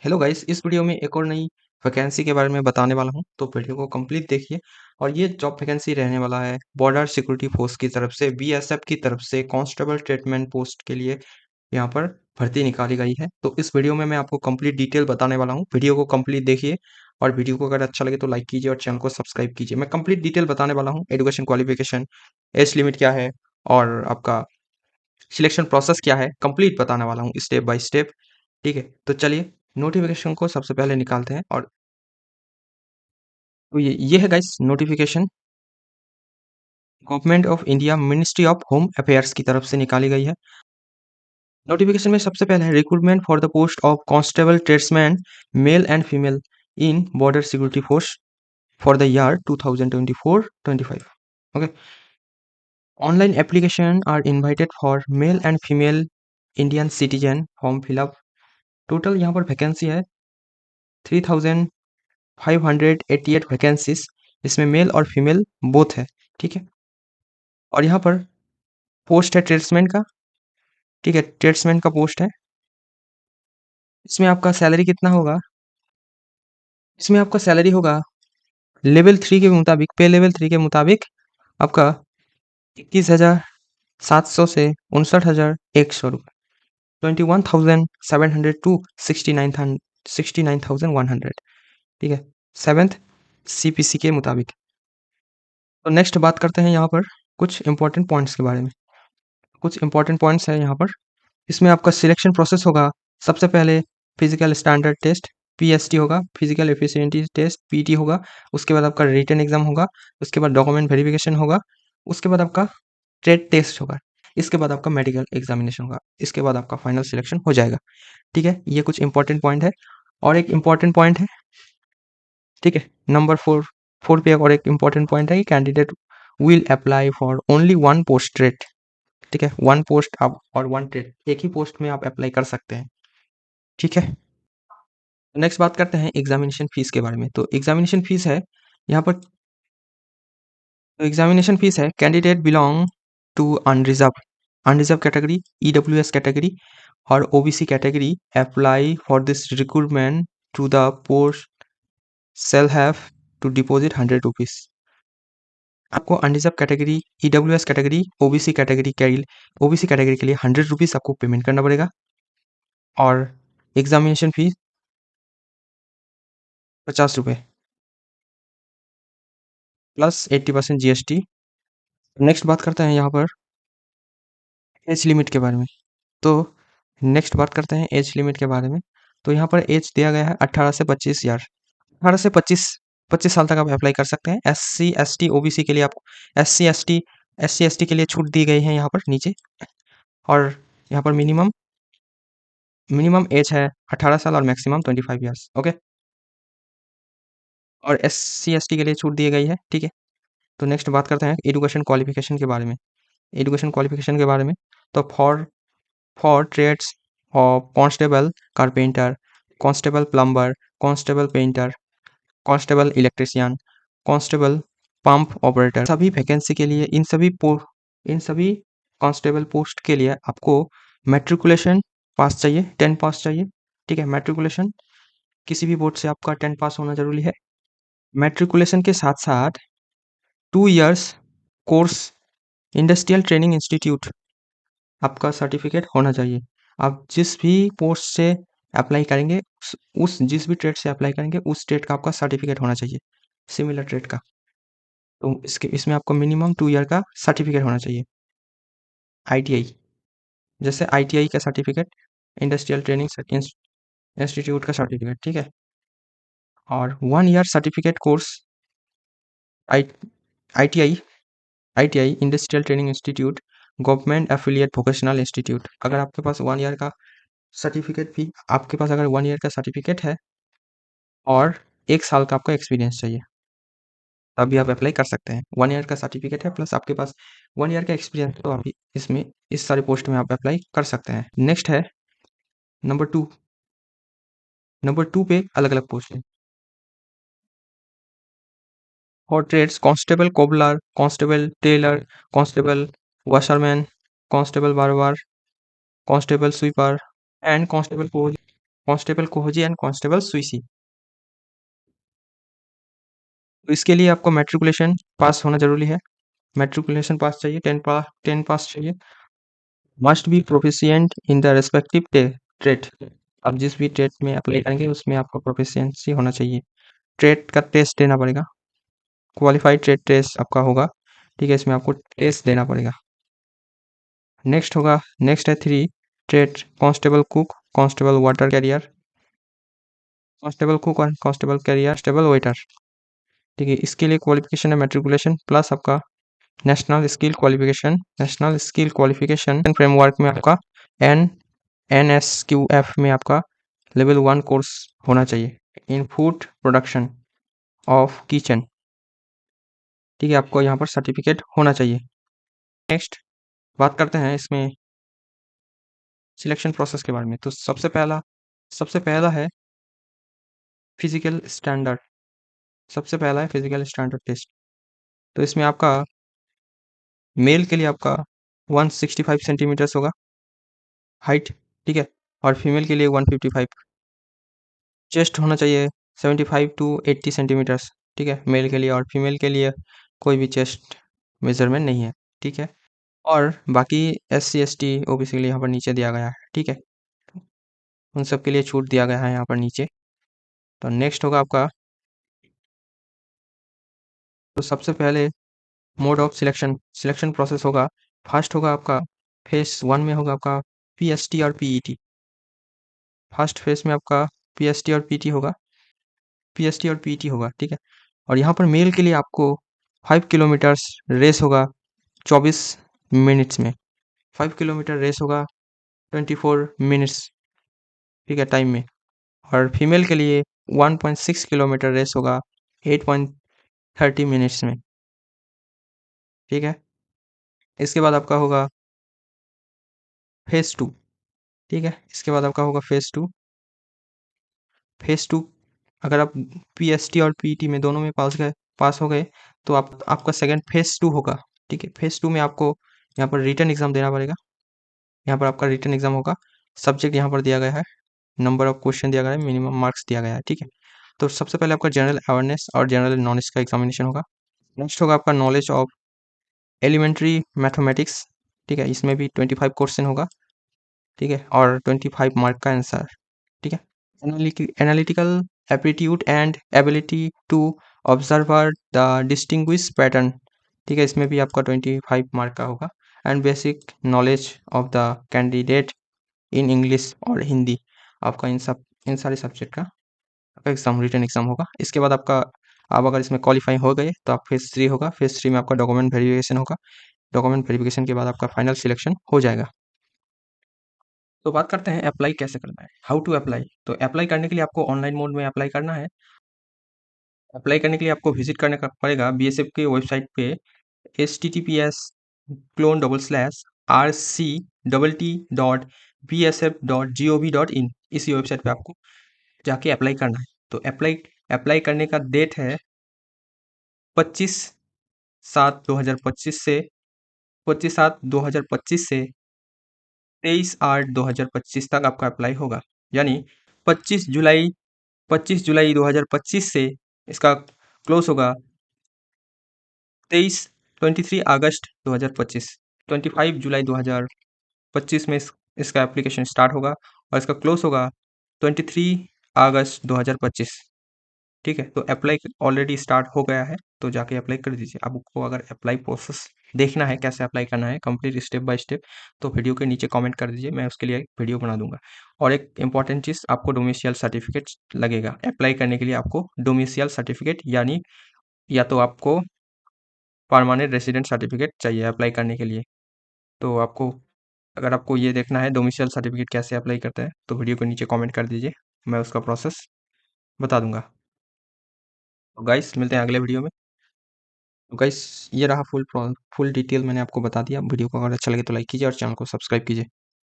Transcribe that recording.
Hello guys, इस video में एक और नई वैकेंसी के बारे में बताने वाला हूं, तो वीडियो को कंप्लीट देखिए। और ये जॉब वैकेंसी रहने वाला है बॉर्डर सिक्योरिटी फोर्स की तरफ से, बीएसएफ की तरफ से कांस्टेबल ट्रीटमेंट पोस्ट के लिए यहाँ पर भर्ती निकाली गई है। तो इस वीडियो में मैं आपको कंप्लीट डिटेल बताने वाला हूँ। वीडियो को कंप्लीट देखिए और वीडियो को अगर अच्छा लगे तो लाइक कीजिए और चैनल को सब्सक्राइब कीजिए। मैं कंप्लीट डिटेल बताने वाला हूँ, एजुकेशन क्वालिफिकेशन, एज लिमिट क्या है और आपका सिलेक्शन प्रोसेस क्या है, कंप्लीट बताने वाला हूँ स्टेप बाय स्टेप। ठीक है, तो चलिए नोटिफिकेशन को सबसे पहले निकालते हैं। और तो ये है guys notification, government of India ministry of home affairs की तरफ से निकाली गई है। नोटिफिकेशन में सबसे पहले है recruitment for the post of constable tradesman male and female in border security force for the year 2024-25। Okay, online application are invited for male and female Indian citizen form fill up. Total यहाँ पर vacancy है 3588 vacancies. इसमें mail और female both है। ठीक है, और यहाँ पर पोस्ट है ट्रेड्समैन का। ठीक है, ट्रेड्समैन का पोस्ट है। इसमें आपका सैलरी कितना होगा? इसमें आपका सैलरी होगा लेवल 3 के मुताबिक, पे लेवल 3 के मुताबिक आपका 21,700 से 59,100 रुपये, 21,700 टू 69,100। ठीक है, सेवेंथ सीपीसी के मुताबिक। तो नेक्स्ट बात करते हैं यहाँ पर कुछ इंपॉर्टेंट पॉइंट्स के बारे में। कुछ इंपॉर्टेंट पॉइंट्स है यहाँ पर। इसमें आपका सिलेक्शन प्रोसेस होगा। सबसे पहले फिजिकल स्टैंडर्ड टेस्ट पीएसटी होगा, फिजिकल एफिशिएंसी टेस्ट पीटी होगा। उसके बाद आपका रिटन एग्जाम होगा। उसके बाद डॉक्यूमेंट वेरिफिकेशन होगा। उसके बाद आपका ट्रेड टेस्ट होगा। इसके बाद आपका मेडिकल एग्जामिनेशन होगा। इसके बाद आपका फाइनल सिलेक्शन हो जाएगा। ठीक है, ये कुछ इंपॉर्टेंट पॉइंट है। और एक इंपॉर्टेंट पॉइंट है, ठीक है, नंबर 4 पे और एक इंपॉर्टेंट पॉइंट है कि candidate will apply for only one post rate. ठीक है, वन पोस्ट आप और वन ट्रेड, एक ही पोस्ट में आप अप्लाई कर सकते हैं। ठीक है, नेक्स्ट बात करते हैं एग्जामिनेशन फीस के बारे में। तो एग्जामिनेशन फीस है यहाँ पर, एग्जामिनेशन फीस है candidate belong to unreserved unreserved category, EWS category और OBC category apply for this recruitment to the post shall have to deposit 100 rupees. आपको unreserved category, EWS category, OBC category के लिए 100 rupees आपको payment करना पड़ेगा। और examination fees 50 रुपये plus 80% GST. Next बात करते हैं यहाँ पर एज लिमिट के बारे में। तो नेक्स्ट बात करते हैं एज लिमिट के बारे में। तो यहाँ पर एज दिया गया है 18 से 25 ईयर। 18 से 25 साल तक आप अप्लाई कर सकते हैं। SC ST OBC के लिए आपको SC ST के लिए छूट दी गई है यहाँ पर नीचे। और यहाँ पर मिनिमम मिनिमम एज है 18 साल और मैक्सिमम 25 ईयर्स। ओके, और SC ST के लिए छूट दी गई है। ठीक है, तो नेक्स्ट बात करते हैं एजुकेशन क्वालिफिकेशन के बारे में। एजुकेशन क्वालिफिकेशन के बारे में, तो for trades of constable carpenter, constable plumber, constable painter, constable electrician, constable pump operator, सभी वैकेंसी के लिए इन सभी कांस्टेबल पोस्ट के लिए आपको मैट्रिकुलेशन पास चाहिए, 10 पास चाहिए। ठीक है, मैट्रिकुलेशन किसी भी बोर्ड से आपका 10 पास होना जरूरी है। मैट्रिकुलेशन के साथ साथ 2 years course industrial training institute आपका सर्टिफिकेट होना चाहिए। आप जिस भी पोस्ट से अप्लाई करेंगे, जिस भी ट्रेड से अप्लाई करेंगे उस ट्रेड का आपका सर्टिफिकेट होना चाहिए, सिमिलर ट्रेड का। तो इसमें आपको मिनिमम 2 ईयर का सर्टिफिकेट होना चाहिए। आईटीआई, जैसे आईटीआई का सर्टिफिकेट, इंडस्ट्रियल ट्रेनिंग इंस्टीट्यूट का सर्टिफिकेट। ठीक है, और 1 year certificate course I ITI ITI industrial training institute, government affiliate vocational institute. अगर आपके पास 1 ईयर का सर्टिफिकेट भी आपके पास अगर 1 ईयर का सर्टिफिकेट है और 1 साल का आपका एक्सपीरियंस चाहिए, तभी आप अप्लाई कर सकते हैं। 1 ईयर का सर्टिफिकेट है प्लस आपके पास 1 ईयर का एक्सपीरियंस, तो आप इसमें इस सारे पोस्ट में आप अप्लाई कर सकते हैं। नेक्स्ट है नंबर 2। नंबर 2 पे अलग अलग पोस्ट है और trades constable cobbler, constable tailor, constable washerman, constable barber, constable sweeper and constable पोल। Constable khoji and constable syce. तो इसके लिए आपको मैट्रिकुलेशन पास होना जरूरी है। मैट्रिकुलेशन पास चाहिए, 10 पास चाहिए। Must be proficient in the respective trade. आप जिस भी ट्रेड में अप्लाई करेंगे उसमें आपको प्रोफिशिएंसी होना चाहिए। ट्रेड का टेस्ट देना पड़ेगा, क्वालिफाइड ट्रेड टेस्ट आपका होगा, ठीक है, इसमें आपको टेस्ट देना पड़ेगा। नेक्स्ट होगा, नेक्स्ट है 3 trade, constable cook, constable water career, constable cook और कांस्टेबल कैरियर, कांस्टेबल वेटर, ठीक है। इसके लिए क्वालिफिकेशन है मैट्रिकुलेशन प्लस आपका नेशनल स्किल क्वालिफिकेशन फ्रेमवर्क में आपका NSQF में आपका लेवल 1 कोर्स होना चाहिए इन फूड प्रोडक्शन ऑफ किचन, ठीक है, आपको यहाँ पर सर्टिफिकेट होना चाहिए। नेक्स्ट बात करते हैं इसमें सिलेक्शन प्रोसेस के बारे में। तो सबसे पहला है फिजिकल स्टैंडर्ड, सबसे पहला है फिजिकल स्टैंडर्ड टेस्ट। तो इसमें आपका मेल के लिए आपका 165 सेंटीमीटर्स होगा हाइट, ठीक है, और फीमेल के लिए 155। चेस्ट होना चाहिए 75 टू 80 सेंटीमीटर्स, ठीक है, मेल के लिए, और फीमेल के लिए कोई भी चेस्ट मेजरमेंट नहीं है, ठीक है। और बाकी SC ST OBC के लिए यहाँ पर नीचे दिया गया है, ठीक है, उन सब के लिए छूट दिया गया है यहाँ पर नीचे। तो नेक्स्ट होगा आपका, तो सबसे पहले मोड ऑफ सिलेक्शन प्रोसेस होगा। फर्स्ट होगा आपका फेस 1 में होगा आपका PST और PET। फर्स्ट फेस में आपका PST और PT होगा, PST और PT होगा, ठीक है। और यहाँ पर मेल के लिए आपको 5 किलोमीटर्स रेस होगा 24 मिनट्स में, 5 किलोमीटर रेस होगा 24 मिनट्स, ठीक है, टाइम में। और फीमेल के लिए 1.6 किलोमीटर रेस होगा 8.30 मिनट्स में, ठीक है। इसके बाद आपका होगा फेस 2, ठीक है, इसके बाद आपका होगा फेस टू। अगर आप PST और PET में दोनों में पास हो गए तो आपका सेकंड फेस 2 होगा, ठीक है। फेस 2 में आपको यहाँ पर रिटन एग्जाम देना पड़ेगा, यहाँ पर आपका रिटन एग्जाम होगा। सब्जेक्ट यहाँ पर दिया गया है, नंबर ऑफ क्वेश्चन दिया गया है, मिनिमम मार्क्स दिया गया है, ठीक है। तो सबसे पहले आपका जनरल अवेयरनेस और जनरल नॉलेज का एग्जामिनेशन होगा। नेक्स्ट होगा आपका नॉलेज ऑफ एलिमेंट्री मैथमेटिक्स, ठीक है, इसमें भी 25 क्वेश्चन होगा, ठीक है, और 25 मार्क का आंसर, ठीक है। Analytical aptitude and ability to observe the distinguish pattern, ठीक है, इसमें भी आपका 25 मार्क का होगा। And basic knowledge of the candidate in English और हिंदी, आपका इन सारे सब्जेक्ट का आपका एग्जाम, रिटन एग्जाम होगा। इसके बाद आपका, आप अगर इसमें क्वालिफाई हो गए तो आप फेज 3 होगा, फेज 3 में आपका डॉक्यूमेंट वेरिफिकेशन होगा। डॉक्यूमेंट वेरिफिकेशन के बाद आपका फाइनल सिलेक्शन हो जाएगा। तो बात करते हैं अप्लाई कैसे करना है, हाउ टू अप्लाई। तो अप्लाई करने के लिए आपको ऑनलाइन मोड में अप्लाई करना है। अप्लाई करने के लिए आपको विजिट करने का पड़ेगा BSF के वेबसाइट पे https://rc.t.bsf.gov.in, इसी वेबसाइट पे आपको जाके अप्लाई करना है। तो अप्लाई अप्लाई करने का डेट है 25/7/2025 से 25/7/2025 से 23/8/2025 तक आपका अप्लाई होगा। यानी 25 जुलाई 2025 से इसका क्लोज होगा 23 जुलाई 2025 में इसका एप्लीकेशन स्टार्ट होगा और इसका क्लोज होगा 23 अगस्त 2025, ठीक है। तो अप्लाई ऑलरेडी स्टार्ट हो गया है, तो जाके अप्लाई कर दीजिए। आपको अगर अप्लाई प्रोसेस देखना है कैसे अप्लाई करना है कंप्लीट स्टेप बाय स्टेप, तो वीडियो के नीचे कमेंट कर दीजिए, मैं उसके लिए एक वीडियो बना दूंगा। और एक इंपॉर्टेंट चीज़, आपको डोमिसियल सर्टिफिकेट लगेगा अप्लाई करने के लिए। आपको डोमिसियल सर्टिफिकेट यानी या तो आपको परमानेंट रेसिडेंट सर्टिफिकेट चाहिए अप्लाई करने के लिए। तो आपको, अगर आपको ये देखना है डोमिसियल सर्टिफिकेट कैसे अप्लाई करते हैं, तो वीडियो के नीचे कमेंट कर दीजिए, मैं उसका प्रोसेस बता दूंगा। तो गाइस मिलते हैं अगले वीडियो में। तो गाइस ये रहा फुल डिटेल मैंने आपको बता दिया। वीडियो को अगर अच्छा लगे तो लाइक कीजिए और चैनल को सब्सक्राइब कीजिए।